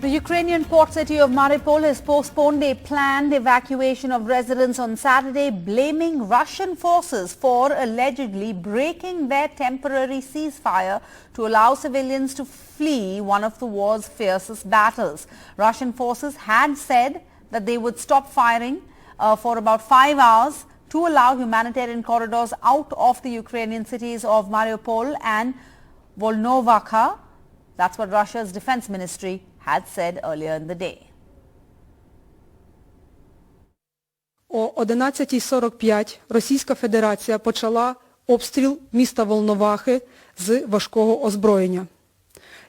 The Ukrainian port city of Mariupol has postponed a planned evacuation of residents on Saturday, blaming Russian forces for allegedly breaking their temporary ceasefire to allow civilians to flee one of the war's fiercest battles. Russian forces had said that they would stop firing for about 5 hours to allow humanitarian corridors out of the Ukrainian cities of Mariupol and Volnovakha. That's what Russia's defense ministry had said earlier in the day. О 11:45 Російська Федерація почала обстріл міста Волновахи з важкого озброєння.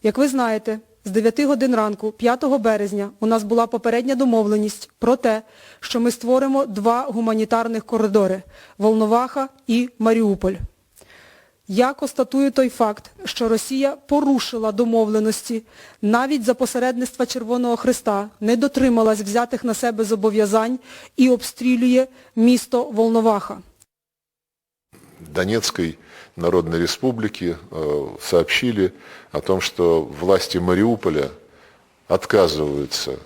Як ви знаєте, з 9 годин ранку 5 березня у нас була попередня домовленість про те, що ми створимо 2 гуманітарних коридори – Волноваха і Маріуполь. Я констатую той факт, що Росія порушила домовленості, навіть за посередництва Червоного Хреста, не дотрималась взятих на себе зобов'язань і обстрілює місто Волноваха. Донецкой Народной Республики сообщили о том, что власти Мариуполя отказываются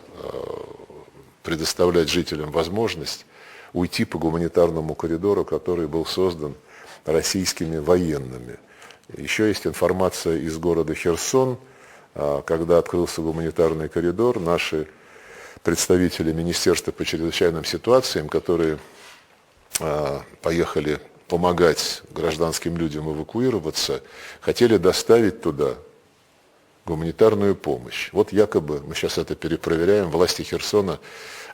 предоставлять жителям возможность уйти по гуманитарному коридору, который был создан российскими военными. Еще есть информация из города Херсон, когда открылся гуманитарный коридор, наши представители Министерства по чрезвычайным ситуациям, которые поехали помогать гражданским людям эвакуироваться, хотели доставить туда гуманитарную помощь. Вот якобы, мы сейчас это перепроверяем, власти Херсона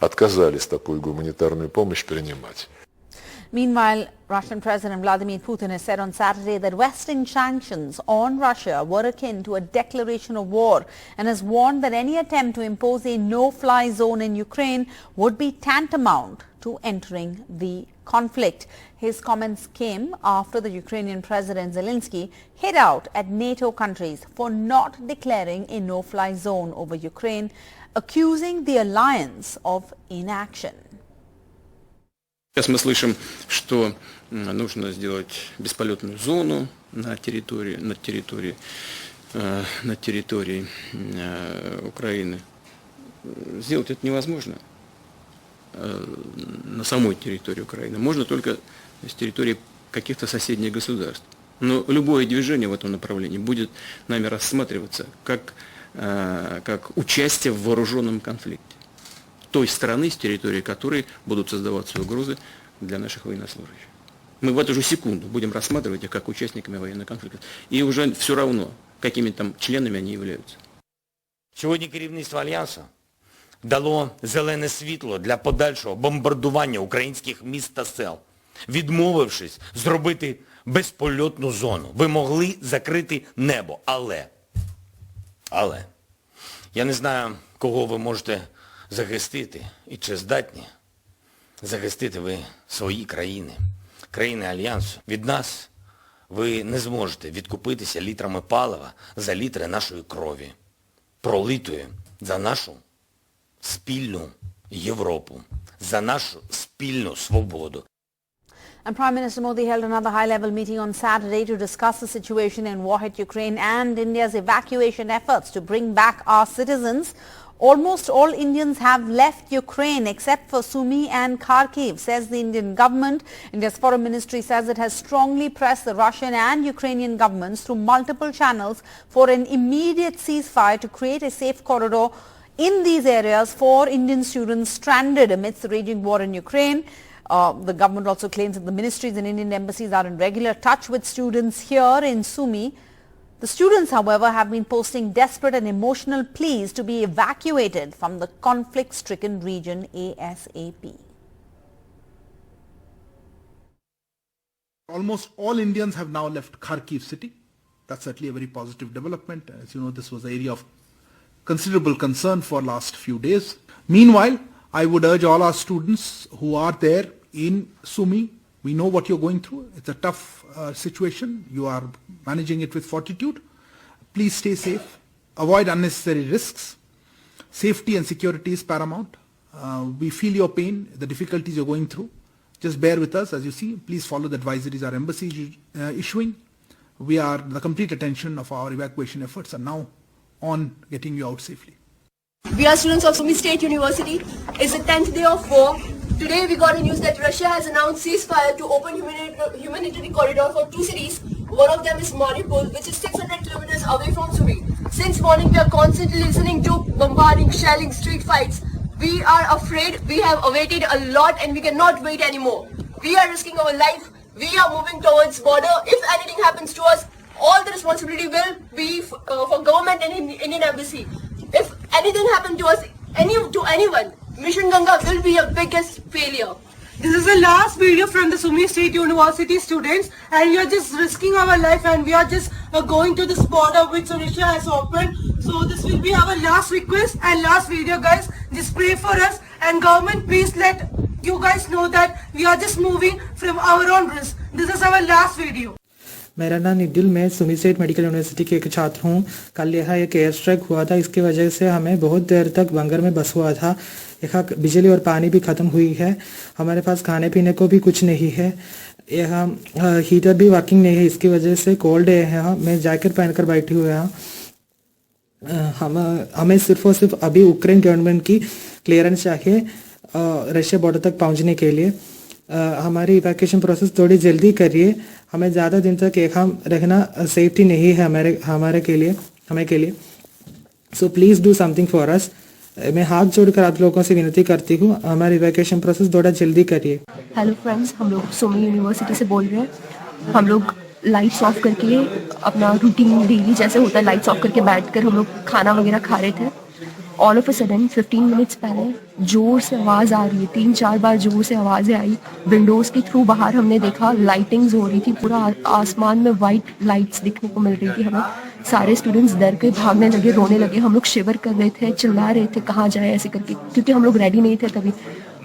отказались такую гуманитарную помощь принимать. Meanwhile, Russian President Vladimir Putin has said on Saturday that Western sanctions on Russia were akin to a declaration of war and has warned that any attempt to impose a no-fly zone in Ukraine would be tantamount to entering the conflict. His comments came after the Ukrainian President Zelensky hit out at NATO countries for not declaring a no-fly zone over Ukraine, accusing the alliance of inaction. Сейчас мы слышим, что нужно сделать бесполетную зону на территории Украины. Сделать это невозможно на самой территории Украины. Можно только с территории каких-то соседних государств. Но любое движение в этом направлении будет нами рассматриваться как участие в вооруженном конфликте той страны, с территории которой будут создаваться угрозы для наших военнослужащих. Мы в эту же секунду будем рассматривать их как участниками военного конфликта. И уже все равно, какими там членами они являются. Сьогодні керівництво Альянсу дало зелене світло для подальшого бомбардування українських міст та сел, відмовившись зробити безпольотну зону. Ви могли закрити небо, але я не знаю, кого ви можете захистити і чи здатні захистити ви свої країни, країни Альянсу. Від нас ви не зможете відкупитися літрами палива за літри нашої крові, пролитої за нашу спільну Європу, за нашу спільну свободу. And Prime Minister Modi held another high-level meeting on Saturday to discuss the situation in war-hit Ukraine and India's evacuation efforts to bring back our citizens. Almost all Indians have left Ukraine except for Sumy and Kharkiv, says the Indian government. India's foreign ministry says it has strongly pressed the Russian and Ukrainian governments through multiple channels for an immediate ceasefire to create a safe corridor in these areas for Indian students stranded amidst the raging war in Ukraine. The government also claims that the ministries and Indian embassies are in regular touch with students here in Sumy. The students, however, have been posting desperate and emotional pleas to be evacuated from the conflict-stricken region ASAP. Almost all Indians have now left Kharkiv city. That's certainly a very positive development. As you know, this was an area of considerable concern for last few days. Meanwhile, I would urge all our students who are there in Sumy, we know what you're going through. It's a tough situation. You are managing it with fortitude. Please stay safe. Avoid unnecessary risks. Safety and security is paramount. We feel your pain, the difficulties you're going through. Just bear with us as you see. Please follow the advisories our embassy is issuing. The complete attention of our evacuation efforts are now on getting you out safely. We are students of Sumi State University. It's the 10th day of war. Today we got a news that Russia has announced ceasefire to open humanitarian corridor for two cities. One of them is Mariupol, which is 600 kilometers away from Sumi. Since morning we are constantly listening to bombarding, shelling, street fights. We are afraid. We have awaited a lot and we cannot wait anymore. We are risking our life. We are moving towards border. If anything happens to us, all the responsibility will be for government and Indian embassy. If anything happened to us, to anyone, Mission Ganga will be a biggest failure. This is the last video from the Sumi State University students, and we are just risking our life and we are just going to this border which Russia has opened. So this will be our last request and last video, guys. Just pray for us, and government please let you guys know that we are just moving from our own risk. This is our last video. मेरा नाम needle, मैं Sumi state medical university के एक छात्र हूँ। कल यहाँ एक एयर स्ट्राइक हुआ था, इसकी वजह से हमें बहुत देर तक बंकर में बस हुआ था। यहाँ बिजली और पानी भी ख़त्म हुई है, हमारे पास खाने पीने को भी कुछ नहीं है, यहाँ हीटर भी वर्किंग नहीं है, इसकी वजह से कोल्ड है यहाँ। मैं जैकेट पहनकर बैठी हुई यहाँ। हमें सिर्फ और सिर्फ अभी यूक्रेन गवर्नमेंट की क्लियरेंस चाहिए रशिया बॉर्डर तक पहुँचने के लिए। हमारी इवैक्यूएशन प्रोसेस थोड़ी जल्दी करिए, हमें ज़्यादा दिन तक एक हम रहना सेफ्टी नहीं है हमें के लिए। So please do something for us. मैं हाथ जोड़कर आप लोगों से विनती करती हूँ, हमारी इवैक्यूएशन प्रोसेस थोड़ा जल्दी करिए। हेलो फ्रेंड्स, हम लोग सुमी यूनिवर्सिटी से बोल रहे हैं। हम लोग लाइट्स ऑफ करके अपना रूटीन डेली जैसे होता है लाइट्स ऑफ करके बैठकर हम लोग खाना वगैरह खा रहे थे। All of a sudden 15 minutes पहले जोर से आवाज़ आ रही है, 3-4 बार जोर से आवाज़ें आई। विंडोज़ के थ्रू बाहर हमने देखा लाइटिंग्स हो रही थी, पूरा आसमान में वाइट लाइट्स दिखने को मिल रही थी हमें। सारे स्टूडेंट्स डर के भागने लगे, रोने लगे। हम लोग शिवर कर रहे थे, चिल्ला रहे थे कहाँ जाए ऐसे करके, क्योंकि हम लोग रेडी नहीं थे तभी।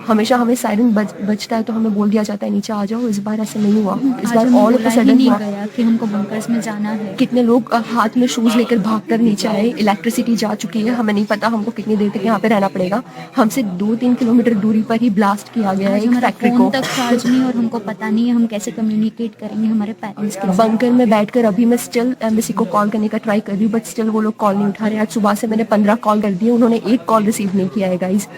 हमेशा हमें सायरन बजता है तो हमें बोल दिया जाता है नीचे आ जाओ। इस बार ऐसे नहीं हुआ, इस बार ऑल ऑफ अ सडन हुआ कि हमको बंकर्स में जाना है। कितने लोग हाथ में शूज लेकर भागकर नीचे आए। इलेक्ट्रिसिटी जा चुकी है, हमें नहीं पता हमको कितनी देर तक यहाँ पे रहना पड़ेगा। हमसे 2-3 किलोमीटर दूरी पर ही ब्लास्ट किया गया है एक फैक्ट्री को। तक चार्ज नहीं और हमको पता नहीं है हम कैसे कम्युनिकेट करेंगे हमारे पेरेंट्स के। बंकर में बैठकर अभी मैं स्टिल एम्बेसी को कॉल करने का ट्राई कर रही हूँ, बट स्टिल वो लोग कॉल नहीं उठा रहे। आज सुबह से मैंने 15 कॉल कर दिए, उन्होंने एक कॉल रिसीव नहीं किया है गाइज।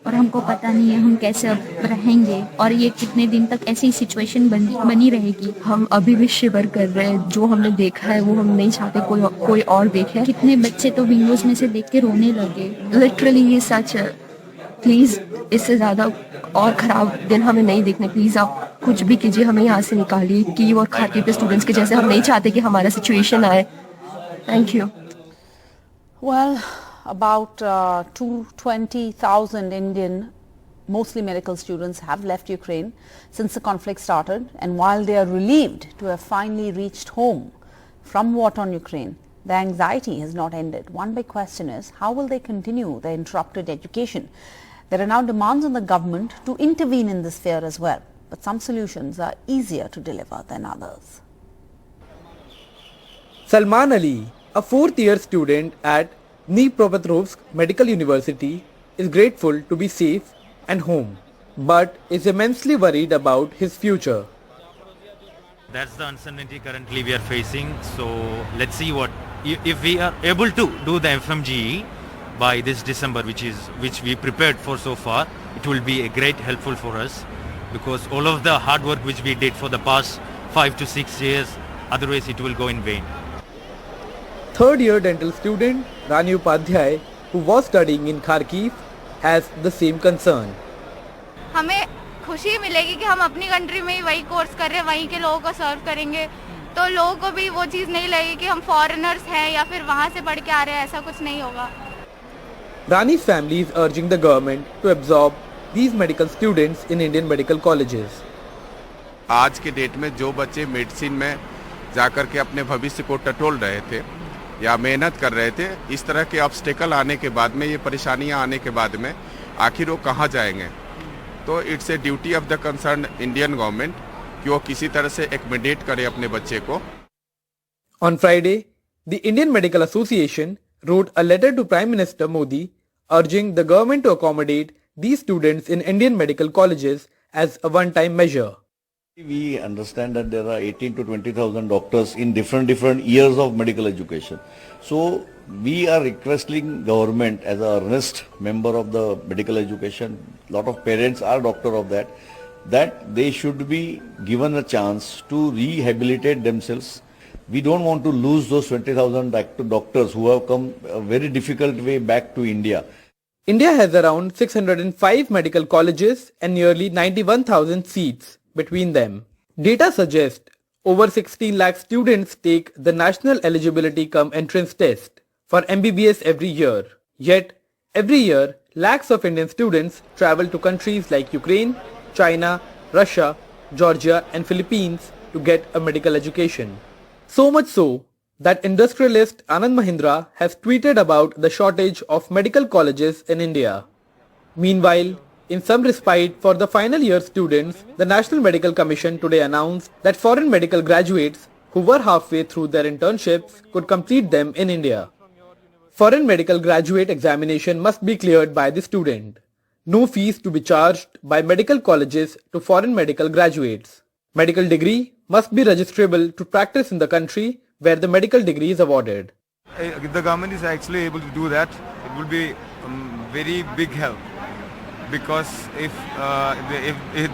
और हमको पता नहीं है हम कैसे अब रहेंगे और ये कितने दिन तक ऐसी सिचुएशन बनी रहेगी। हम अभी भी शिवर कर रहे हैं, जो हमने देखा है वो हम नहीं चाहते कोई और देखे। कितने बच्चे तो विंडोज में से देख के रोने लगे। लिटरली ये सच है। प्लीज इससे ज्यादा और खराब दिन हमें नहीं देखने। प्लीज आप कुछ भी कीजिए, हमें यहाँ से निकालिए। कीव और खार्किव के स्टूडेंट्स के जैसे हम नहीं चाहते कि हमारा सिचुएशन आए। Thank you. Well, about 220,000 Indian, mostly medical students, have left Ukraine since the conflict started, and while they are relieved to have finally reached home from war-torn Ukraine, the anxiety has not ended. One big question is, how will they continue their interrupted education? There are now demands on the government to intervene in this sphere as well, but some solutions are easier to deliver than others. Salman Ali, a fourth-year student at Dnipropetrovsk Medical University, is grateful to be safe and home, but is immensely worried about his future. That's the uncertainty currently we are facing. So let's see if we are able to do the FMGE by this December, which we prepared for so far. It will be a great helpful for us, because all of the hard work which we did for the past 5 to 6 years, otherwise it will go in vain. Third-year dental student Rani Upadhyay, who was studying in Kharkiv, has the same concern. हमें खुशी मिलेगी कि हम अपनी country में ही वही course कर रहे हैं, वहीं के लोगों को सर्व करेंगे, तो लोगों को भी वो चीज़ नहीं लगेगी कि हम फॉरेनर्स हैं या फिर वहाँ से पढ़ के आ रहे हैं। ऐसा कुछ नहीं होगा। Rani's family is urging the government to absorb these medical students in Indian medical colleges. आज के डेट में जो बच्चे मेडिसिन में जाकर के अपने भविष्य को टटोल रहे थे या मेहनत कर रहे थे, इस तरह के ऑब्स्टेकल आने के बाद में, ये परेशानियां आने के बाद में आखिर वो कहाँ जाएंगे? तो it's a duty of the concern Indian government कि वो किसी तरह से एक्कोमोडेट करे अपने बच्चे को। On Friday, the Indian Medical Association wrote a letter to Prime Minister Modi urging the government to accommodate these students in Indian medical colleges as a one-time measure. We understand that there are 18 to 20,000 doctors in different years of medical education. So we are requesting government as an earnest member of the medical education, lot of parents are doctor of that they should be given a chance to rehabilitate themselves. We don't want to lose those 20,000 doctors who have come a very difficult way back to India. India has around 605 medical colleges and nearly 91,000 seats between them. Data suggest over 16 lakh students take the National Eligibility cum Entrance Test for MBBS every year. Yet, every year, lakhs of Indian students travel to countries like Ukraine, China, Russia, Georgia and Philippines to get a medical education. So much so that industrialist Anand Mahindra has tweeted about the shortage of medical colleges in India. Meanwhile, in some respite for the final year students, the National Medical Commission today announced that foreign medical graduates who were halfway through their internships could complete them in India. Foreign medical graduate examination must be cleared by the student. No fees to be charged by medical colleges to foreign medical graduates. Medical degree must be registrable to practice in the country where the medical degree is awarded. If the government is actually able to do that, it will be very big help. Because if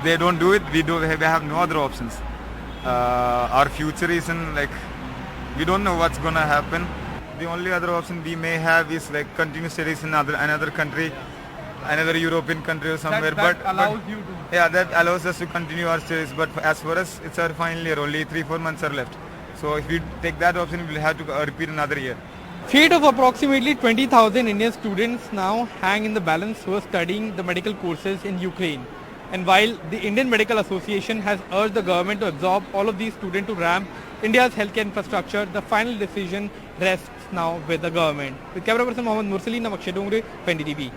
they don't do it, we have no other options. Our future is in we don't know what's gonna happen. The only other option we may have is continue studies in another country, another European country or somewhere. That allows us to continue our studies. But as for us, it's our final year. Only 3-4 months are left. So if we take that option, we'll have to repeat another year. Fate of approximately 20,000 Indian students now hang in the balance who are studying the medical courses in Ukraine. And while the Indian Medical Association has urged the government to absorb all of these students to ramp India's healthcare infrastructure, the final decision rests now with the government. With camera person Mohammed Mursali, Namakshay Dongre, NDTV.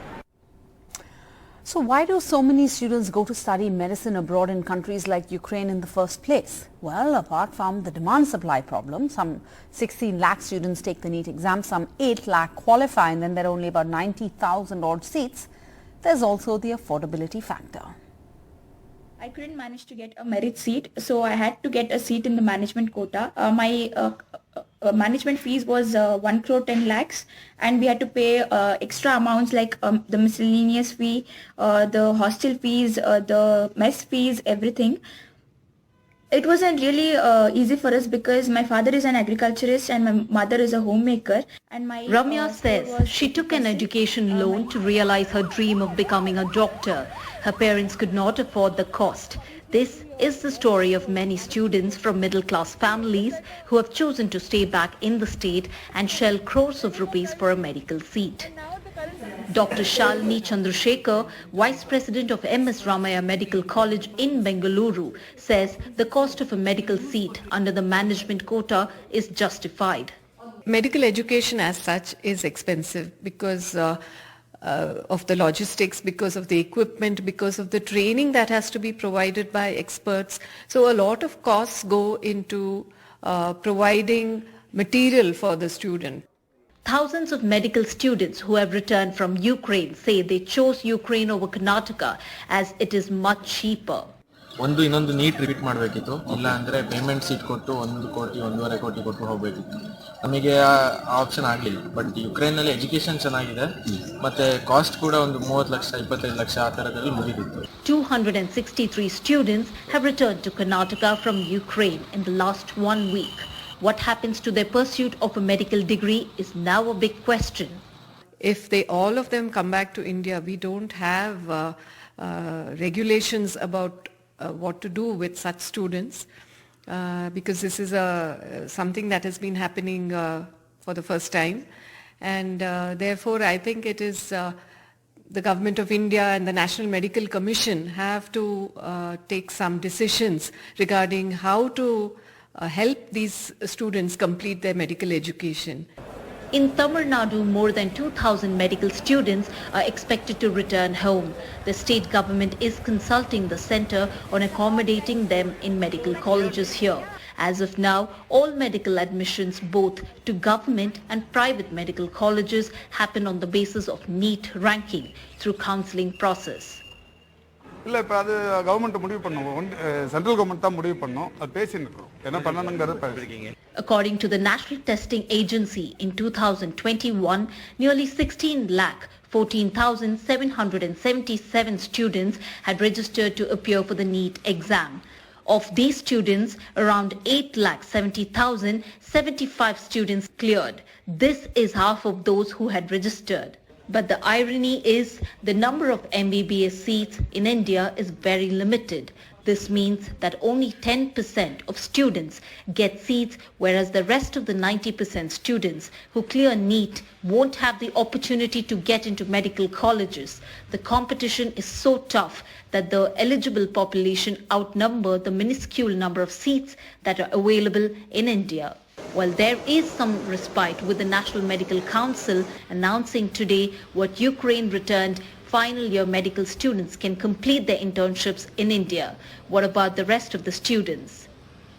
So why do so many students go to study medicine abroad in countries like Ukraine in the first place? Well, apart from the demand-supply problem, some 16 lakh students take the NEET exam, some 8 lakh qualify, and then there are only about 90,000 odd seats. There's also the affordability factor. I couldn't manage to get a merit seat, so I had to get a seat in the management quota. My management fees was 1 crore 10 lakhs, and we had to pay extra amounts like the miscellaneous fee, the hostel fees, the mess fees, everything. It wasn't really easy for us because my father is an agriculturist and my mother is a homemaker. And my Ramya says she took an education loan to realize her dream of becoming a doctor. Her parents could not afford the cost. This is the story of many students from middle-class families who have chosen to stay back in the state and shell crores of rupees for a medical seat. Dr. Shalini Chandrasekhar, Vice President of MS Ramaya Medical College in Bengaluru, says the cost of a medical seat under the management quota is justified. Medical education as such is expensive because of the logistics, because of the equipment, because of the training that has to be provided by experts. So a lot of costs go into providing material for the student. Thousands of medical students who have returned from Ukraine say they chose Ukraine over Karnataka as it is much cheaper. ಒಂದು ಇನ್ನೊಂದು neat repeat ಮಾಡಬೇಕಿತ್ತು, ಇಲ್ಲ ಅಂದರೆ payment seat ಕೊಟ್ಟು 1 ಕೋಟಿ 1.5 ಕೋಟಿ ಕೊಟ್ಟು ಹೋಗಬೇಕಿತ್ತು. ನಮಗೆ ಆ ಆಪ್ಷನ್ ಆಗಲಿಲ್ಲ. ಬಟ್ ಯುಕ್ರೇನ್ನಲ್ಲಿ ಎಜುಕೇಷನ್ ಚೆನ್ನಾಗಿದೆ, ಮತ್ತು ಕಾಸ್ಟ್ ಕೂಡ ಒಂದು 30 ಲಕ್ಷ 25 ಲಕ್ಷ ಆ ಥರದಲ್ಲಿ ಮುಗಿದಿತ್ತು. 263 students have returned to Karnataka from Ukraine in the last 1 week. What happens to their pursuit of a medical degree is now a big question. If all of them come back to India, we don't have regulations about what to do with such students because this is something that has been happening for the first time, and therefore I think it is the government of India and the National Medical Commission have to take some decisions regarding how to help these students complete their medical education. In Tamil Nadu, more than 2,000 medical students are expected to return home. The state government is consulting the centre on accommodating them in medical colleges here. As of now, all medical admissions both to government and private medical colleges happen on the basis of NEET ranking through counselling process. இல்லை இப்போ அது government முடிவு பண்ணுவோம், central government தான் முடிவு பண்ணோம், அது பேசின்னு இருக்கோம் என்ன பண்ணணுங்கிறது. According to the National Testing Agency, in 2021, nearly 16,14,777 students had registered to appear for the NEET exam. Of these students, around 8,70,075 students cleared. This is half of those who had registered. But the irony is the number of MBBS seats in India is very limited. This means that only 10% of students get seats, whereas the rest of the 90% students who clear NEET won't have the opportunity to get into medical colleges. The competition is so tough that the eligible population outnumber the minuscule number of seats that are available in India. While there is some respite with the National Medical Council announcing today what Ukraine returned final year medical students can complete their internships in India, what about the rest of the students?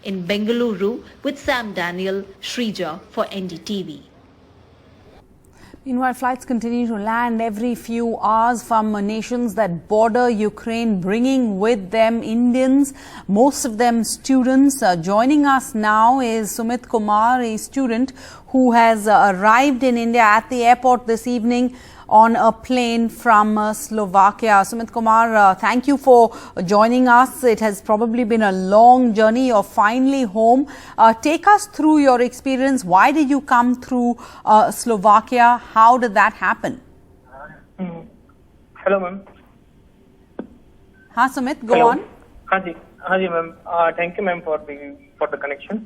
In Bengaluru with Sam Daniel, Shrija for NDTV. Meanwhile, flights continue to land every few hours from nations that border Ukraine, bringing with them Indians, most of them students. Joining us now is Sumit Kumar, a student who has arrived in India at the airport this evening on a plane from Slovakia. Sumit Kumar, thank you for joining us. It has probably been a long journey. You're finally home. Take us through your experience. Why did you come through Slovakia? How did that happen? Hello, ma'am. Huh, Sumit, go on. Haan ji, ma'am. Thank you, ma'am, for the connection.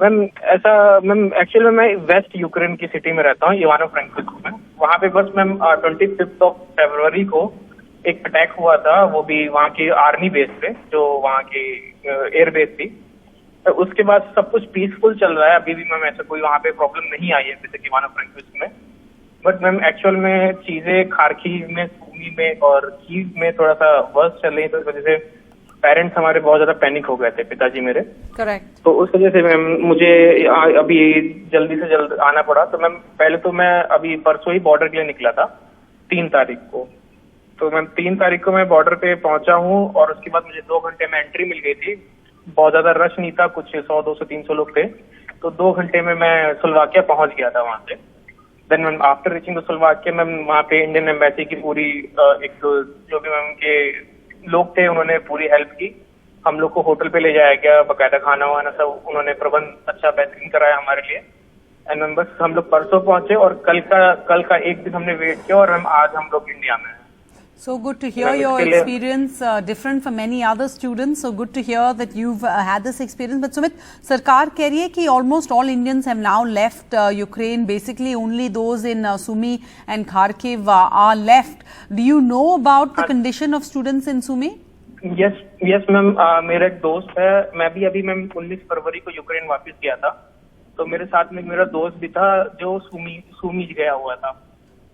Ma'am ऐसा ma'am actually मैं waste Ukraine की city में रहता हूँ, इवानो फ्रैंकोविच में. वहाँ पे बस मैम 25 फरवरी को एक अटैक हुआ था, वो भी वहाँ की आर्मी बेस पे, जो वहाँ की एयर बेस थी. तो उसके बाद सब कुछ पीसफुल चल रहा है. अभी भी मैम ऐसा कोई वहाँ पे प्रॉब्लम नहीं आई है जैसे कि इवानो फ्रैंकोविच में. बट मैम एक्चुअल में चीजें खार्किव में, सूमी में और कीव में थोड़ा सा वर्स चल रही है. तो इस वजह से पेरेंट्स हमारे बहुत ज्यादा पैनिक हो गए थे, पिताजी मेरे. करेक्ट. तो उस वजह से मैम मुझे अभी जल्दी से जल्द आना पड़ा. तो मैम पहले तो मैं अभी परसों ही बॉर्डर के लिए निकला था 3 तारीख को. तो मैम 3 तारीख को मैं बॉर्डर पे पहुंचा हूँ और उसके बाद मुझे 2 घंटे में एंट्री मिल गई थी. बहुत ज्यादा रश नहीं था, कुछ 100, 200, 300 लोग थे. तो 2 घंटे में मैं स्लोवाकिया पहुंच गया था वहां से. Then ma'am after reaching the Slovakia ma'am वहाँ पे इंडियन एम्बेसी की पूरी एक जो भी मैम के लोग थे उन्होंने पूरी हेल्प की. हम लोग को होटल पे ले जाया गया, बकायदा खाना वाना सब उन्होंने प्रबंध अच्छा बेहतरीन कराया हमारे लिए. एंड मैम बस हम लोग परसों पहुंचे और कल का एक दिन हमने वेट किया और हम आज हम लोग इंडिया में. So good to hear your experience, different from many other students. So good to hear that you've had this experience. But Sumit, Sarkar कह रही है कि almost all Indians have now left Ukraine. Basically, only those in Sumy and Kharkiv are left. Do you know about the condition of students in Sumy? Yes, ma'am. मेरा एक दोस्त है. मैं भी अभी मैम 19 फरवरी को यूक्रेन वापस गया था. तो मेरे साथ में मेरा दोस्त भी था जो सूमी गया हुआ था.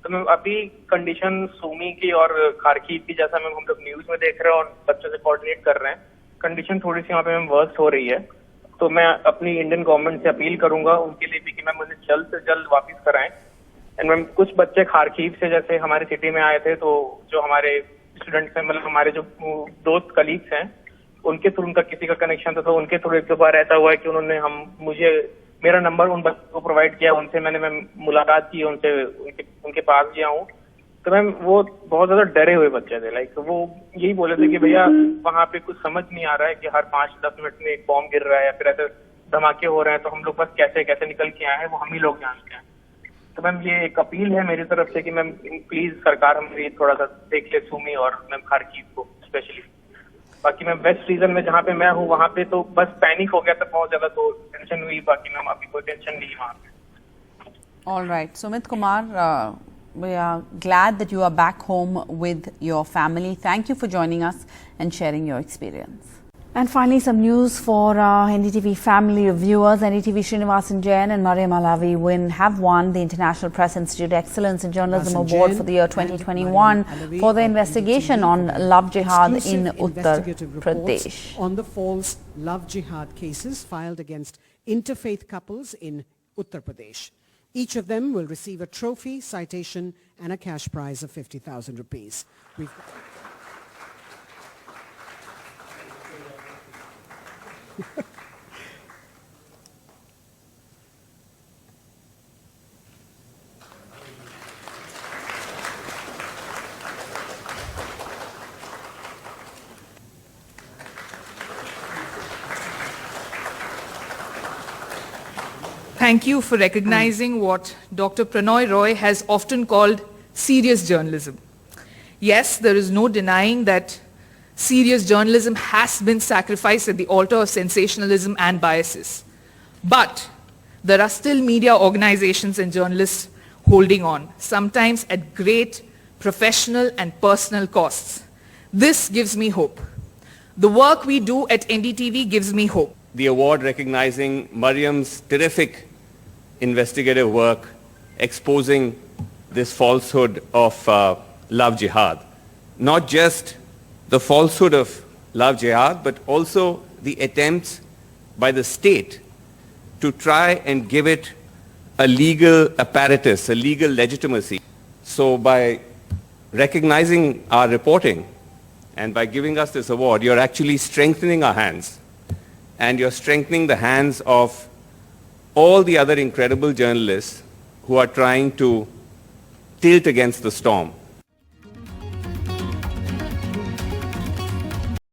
तो मैम अभी कंडीशन सूमी की और खार्किव की, जैसा मैम हम लोग न्यूज में देख रहे हैं और बच्चों से कोऑर्डिनेट कर रहे हैं, कंडीशन थोड़ी सी वहाँ पे मैम वर्स्ट हो रही है. तो मैं अपनी इंडियन गवर्नमेंट से अपील करूंगा उनके लिए भी कि मैम मुझे जल्द से जल्द वापस कराएं. एंड मैम कुछ बच्चे खार्किव से जैसे हमारे सिटी में आए थे, तो जो हमारे स्टूडेंट्स हैं, मतलब हमारे जो दोस्त कलीग्स हैं, उनके थ्रू उनका किसी का कनेक्शन था. तो उनके थ्रू एक दो बार ऐसा हुआ है कि उन्होंने मुझे मेरा नंबर उन बच्चों को प्रोवाइड किया. उनसे मैंने मैम मुलाकात की, उनके पास गया हूँ. तो मैम वो बहुत ज्यादा डरे हुए बच्चे थे. लाइक वो यही बोले थे कि भैया वहाँ पे कुछ समझ नहीं आ रहा है कि हर 5-10 मिनट में एक बॉम्ब गिर रहा है या फिर ऐसे धमाके हो रहे हैं. तो हम लोग बस कैसे निकल के आए हैं वो हम ही लोग जानते हैं. तो मैम ये एक अपील है मेरी तरफ से कि मैम प्लीज सरकार हमारी थोड़ा सा देख ले सूमी और मैम खार्किव को स्पेशली. बाकी मैम वेस्ट रीजन में जहाँ पे मैं हूँ वहाँ पे तो बस पैनिक हो गया था बहुत ज्यादा, तो टेंशन हुई. बाकी मैम अभी कोई टेंशन नहीं वहाँ पे. All right, Sumit Kumar, we are glad that you are back home with your family. Thank you for joining us and sharing your experience. And finally, some news for NDTV family viewers. NDTV Srinivasan Jain and Mariam Alavi have won the International Press Institute Excellence in Journalism Award for the year 2021 for the investigation on love jihad in Uttar Pradesh. On the false love jihad cases filed against interfaith couples in Uttar Pradesh. Each of them will receive a trophy, citation and a cash prize of 50,000 rupees. Thank you for recognizing what Dr. Pranoy Roy has often called serious journalism. Yes, there is no denying that serious journalism has been sacrificed at the altar of sensationalism and biases. But there are still media organizations and journalists holding on, sometimes at great professional and personal costs. This gives me hope. The work we do at NDTV gives me hope. The award recognizing Mariam's terrific investigative work exposing this falsehood of love jihad. Not just the falsehood of love jihad, but also the attempts by the state to try and give it a legal apparatus, a legal legitimacy. So by recognizing our reporting and by giving us this award, you're actually strengthening our hands, and you're strengthening the hands of all the other incredible journalists who are trying to tilt against the storm.